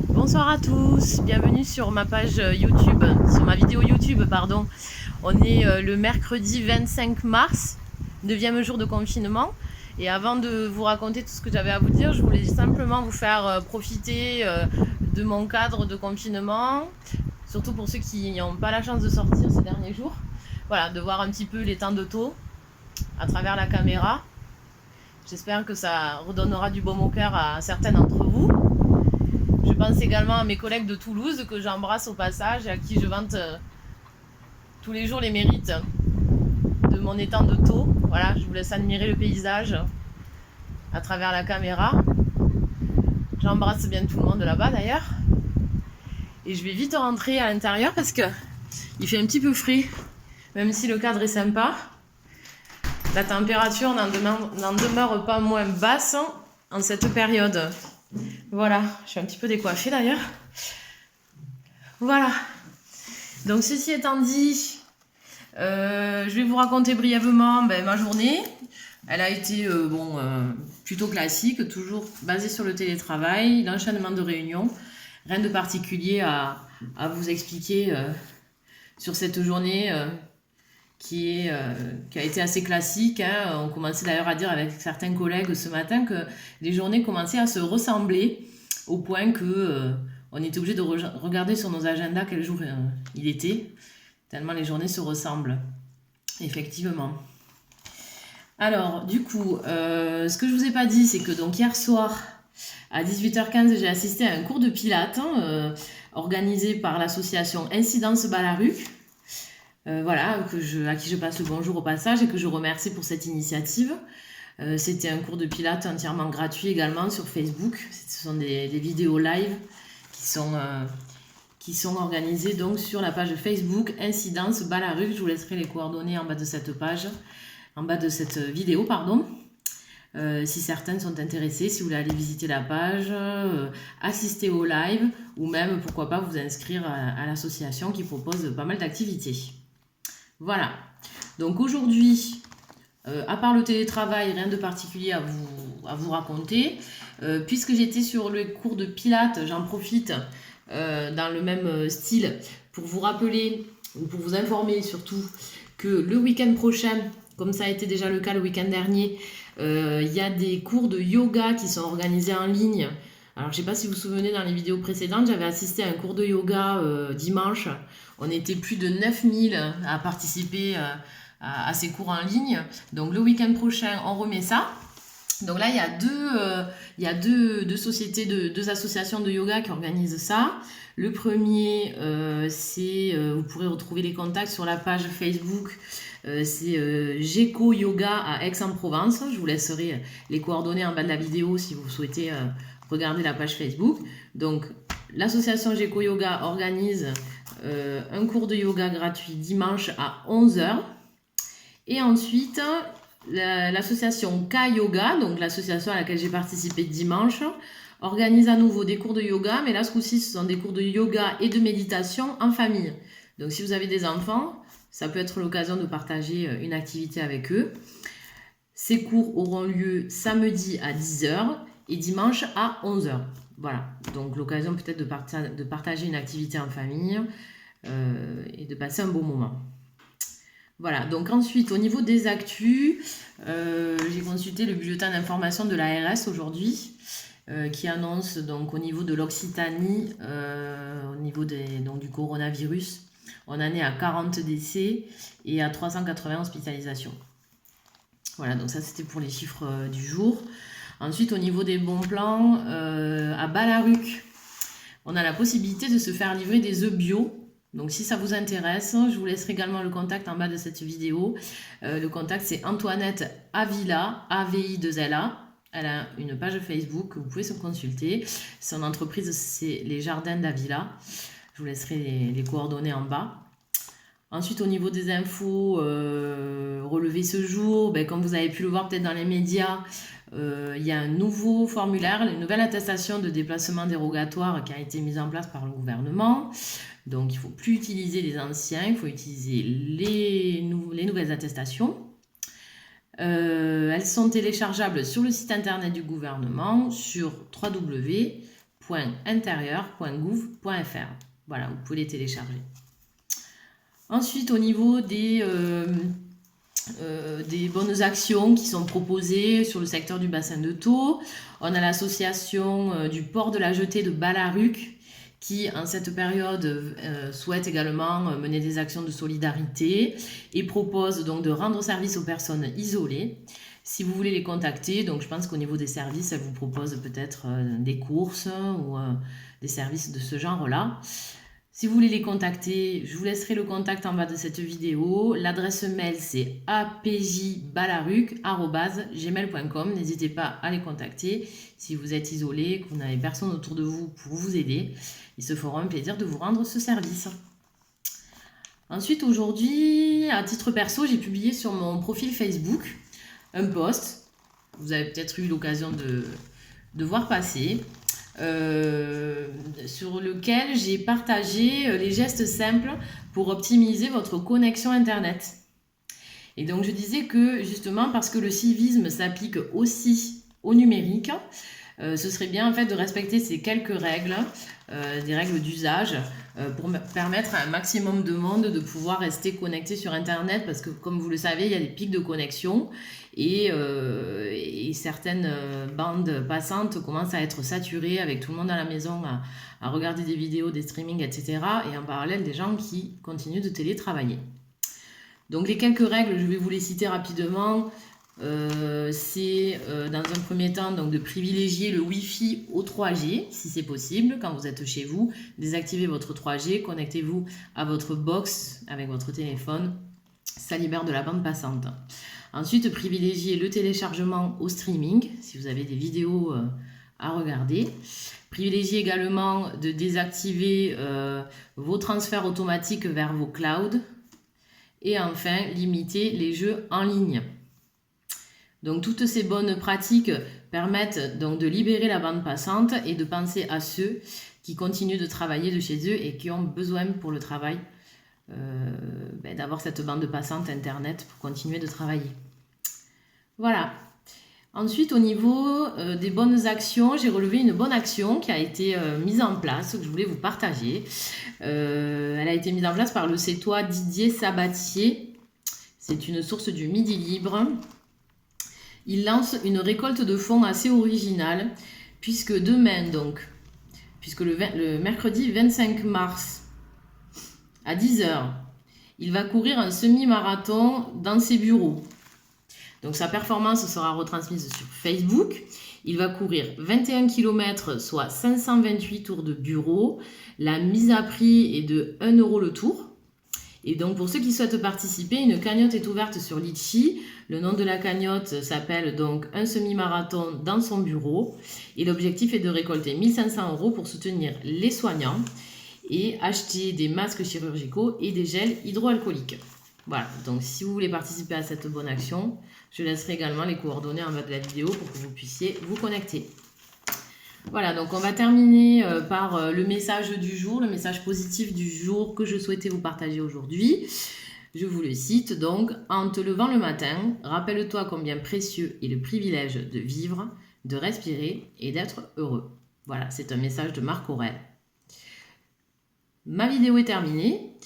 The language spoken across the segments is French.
Bonsoir à tous, bienvenue sur ma page YouTube, sur ma vidéo YouTube, pardon. On est le mercredi 25 mars, 9e jour de confinement. Et avant de vous raconter tout ce que j'avais à vous dire, je voulais simplement vous faire profiter de mon cadre de confinement, surtout pour ceux qui n'ont pas la chance de sortir ces derniers jours. Voilà, de voir un petit peu l'étang de taux à travers la caméra. J'espère que ça redonnera du baume au cœur à certains d'entre vous. Je pense également à mes collègues de Toulouse que j'embrasse au passage et à qui je vante tous les jours les mérites de mon étang de taux. Voilà, je vous laisse admirer le paysage à travers la caméra. J'embrasse bien tout le monde là-bas d'ailleurs. Et je vais vite rentrer à l'intérieur parce que il fait un petit peu frais, même si le cadre est sympa. La température n'en demeure pas moins basse en cette période. Voilà, je suis un petit peu décoiffée d'ailleurs. Voilà. Donc ceci étant dit, je vais vous raconter brièvement ma journée. Elle a été plutôt classique, toujours basée sur le télétravail, l'enchaînement de réunions. Rien de particulier à vous expliquer sur cette journée qui a été assez classique. On commençait d'ailleurs à dire avec certains collègues ce matin que les journées commençaient à se ressembler au point que on était obligé de regarder sur nos agendas quel jour il était, tellement les journées se ressemblent, effectivement. Alors, du coup, ce que je vous ai pas dit, c'est que donc hier soir, à 18h15, j'ai assisté à un cours de pilates organisé par l'association Incidence Balaruc. Voilà, à qui je passe le bonjour au passage et que je remercie pour cette initiative. C'était un cours de pilates entièrement gratuit également sur Facebook. Ce sont des vidéos live qui sont organisées donc sur la page Facebook Incidence Balaruc. Je vous laisserai les coordonnées en bas de cette page, en bas de cette vidéo, pardon. Si certaines sont intéressées, si vous voulez aller visiter la page, assister au live ou même pourquoi pas vous inscrire à l'association qui propose pas mal d'activités. Voilà, donc aujourd'hui, à part le télétravail, rien de particulier à vous raconter. Puisque j'étais sur le cours de pilates, j'en profite dans le même style pour vous rappeler, ou pour vous informer surtout, que le week-end prochain, comme ça a été déjà le cas le week-end dernier, il y a des cours de yoga qui sont organisés en ligne. Alors, je ne sais pas si vous vous souvenez, dans les vidéos précédentes, j'avais assisté à un cours de yoga dimanche. On était plus de 9000 à participer à ces cours en ligne. Donc, le week-end prochain, on remet ça. Donc là, il y a deux sociétés, deux associations de yoga qui organisent ça. Le premier, vous pourrez retrouver les contacts sur la page Facebook. C'est Géco Yoga à Aix-en-Provence. Je vous laisserai les coordonnées en bas de la vidéo si vous souhaitez regarder la page Facebook. Donc, l'association Géco Yoga organise un cours de yoga gratuit dimanche à 11h. Et ensuite, l'association K-Yoga, donc l'association à laquelle j'ai participé dimanche, organise à nouveau des cours de yoga, mais là, ce coup-ci, ce sont des cours de yoga et de méditation en famille. Donc, si vous avez des enfants, ça peut être l'occasion de partager une activité avec eux. Ces cours auront lieu samedi à 10h et dimanche à 11h. Voilà, donc l'occasion peut-être de partager une activité en famille et de passer un bon moment. Voilà, donc ensuite, au niveau des actus, j'ai consulté le bulletin d'information de l'ARS aujourd'hui, qui annonce donc au niveau de l'Occitanie, au niveau du coronavirus, on en est à 40 décès et à 380 hospitalisations. Voilà, donc ça c'était pour les chiffres du jour. Ensuite, au niveau des bons plans, à Balaruc, on a la possibilité de se faire livrer des œufs bio. Donc si ça vous intéresse, je vous laisserai également le contact en bas de cette vidéo. Le contact c'est Antoinette Avila, AVI2LA. Elle a une page Facebook que vous pouvez se consulter. Son entreprise c'est les Jardins d'Avila. Je vous laisserai les coordonnées en bas. Ensuite, au niveau des infos relevées ce jour, comme vous avez pu le voir peut-être dans les médias, il y a un nouveau formulaire, une nouvelle attestation de déplacement dérogatoire qui a été mise en place par le gouvernement. Donc, il ne faut plus utiliser les anciens, il faut utiliser les nouvelles attestations. Elles sont téléchargeables sur le site internet du gouvernement sur www www.intérieur.gouv.fr. Voilà, vous pouvez les télécharger. Ensuite, au niveau des bonnes actions qui sont proposées sur le secteur du bassin de Thau, on a l'association du port de la Jetée de Balaruc qui, en cette période, souhaite également mener des actions de solidarité et propose donc de rendre service aux personnes isolées. Si vous voulez les contacter, donc je pense qu'au niveau des services, elle vous propose peut-être des courses ou des services de ce genre-là. Si vous voulez les contacter, je vous laisserai le contact en bas de cette vidéo. L'adresse mail, c'est apjbalaruc@gmail.com. N'hésitez pas à les contacter. Si vous êtes isolé, que vous n'avez personne autour de vous pour vous aider, ils se feront un plaisir de vous rendre ce service. Ensuite, aujourd'hui, à titre perso, j'ai publié sur mon profil Facebook un post. Vous avez peut-être eu l'occasion de voir passer. Sur lequel j'ai partagé les gestes simples pour optimiser votre connexion Internet. Et donc je disais que justement parce que le civisme s'applique aussi au numérique, ce serait bien en fait de respecter ces quelques règles, des règles d'usage, pour permettre à un maximum de monde de pouvoir rester connecté sur Internet, parce que comme vous le savez, il y a des pics de connexion et certaines bandes passantes commencent à être saturées avec tout le monde à la maison à regarder des vidéos, des streamings, etc. Et en parallèle des gens qui continuent de télétravailler. Donc les quelques règles, je vais vous les citer rapidement. C'est dans un premier temps donc, de privilégier le Wi-Fi au 3G si c'est possible quand vous êtes chez vous. Désactivez votre 3G, connectez-vous à votre box avec votre téléphone, ça libère de la bande passante. Ensuite, privilégiez le téléchargement au streaming si vous avez des vidéos à regarder. Privilégiez également de désactiver vos transferts automatiques vers vos clouds. Et enfin, limitez les jeux en ligne. Donc toutes ces bonnes pratiques permettent donc de libérer la bande passante et de penser à ceux qui continuent de travailler de chez eux et qui ont besoin pour le travail d'avoir cette bande passante Internet pour continuer de travailler. Voilà. Ensuite, au niveau des bonnes actions, j'ai relevé une bonne action qui a été mise en place, que je voulais vous partager. Elle a été mise en place par le Cétois Didier Sabatier. C'est une source du Midi Libre. Il lance une récolte de fonds assez originale, puisque demain, donc, le mercredi 25 mars, à 10h, il va courir un semi-marathon dans ses bureaux. Donc sa performance sera retransmise sur Facebook. Il va courir 21 km, soit 528 tours de bureau. La mise à prix est de 1 € le tour. Et donc pour ceux qui souhaitent participer, une cagnotte est ouverte sur Litchi. Le nom de la cagnotte s'appelle donc un semi-marathon dans son bureau. Et l'objectif est de récolter 1 500 € pour soutenir les soignants et acheter des masques chirurgicaux et des gels hydroalcooliques. Voilà, donc si vous voulez participer à cette bonne action, je laisserai également les coordonnées en bas de la vidéo pour que vous puissiez vous connecter. Voilà, donc on va terminer par le message du jour, le message positif du jour que je souhaitais vous partager aujourd'hui. Je vous le cite donc, en te levant le matin, rappelle-toi combien précieux est le privilège de vivre, de respirer et d'être heureux. Voilà, c'est un message de Marc Aurèle. Ma vidéo est terminée.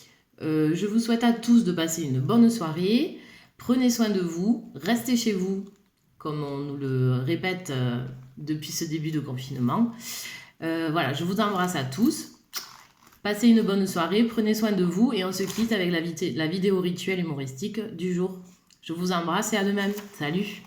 Je vous souhaite à tous de passer une bonne soirée. Prenez soin de vous, restez chez vous, comme on nous le répète depuis ce début de confinement. Voilà, je vous embrasse à tous. Passez une bonne soirée, prenez soin de vous et on se quitte avec la vidéo rituelle humoristique du jour. Je vous embrasse et à demain. Salut!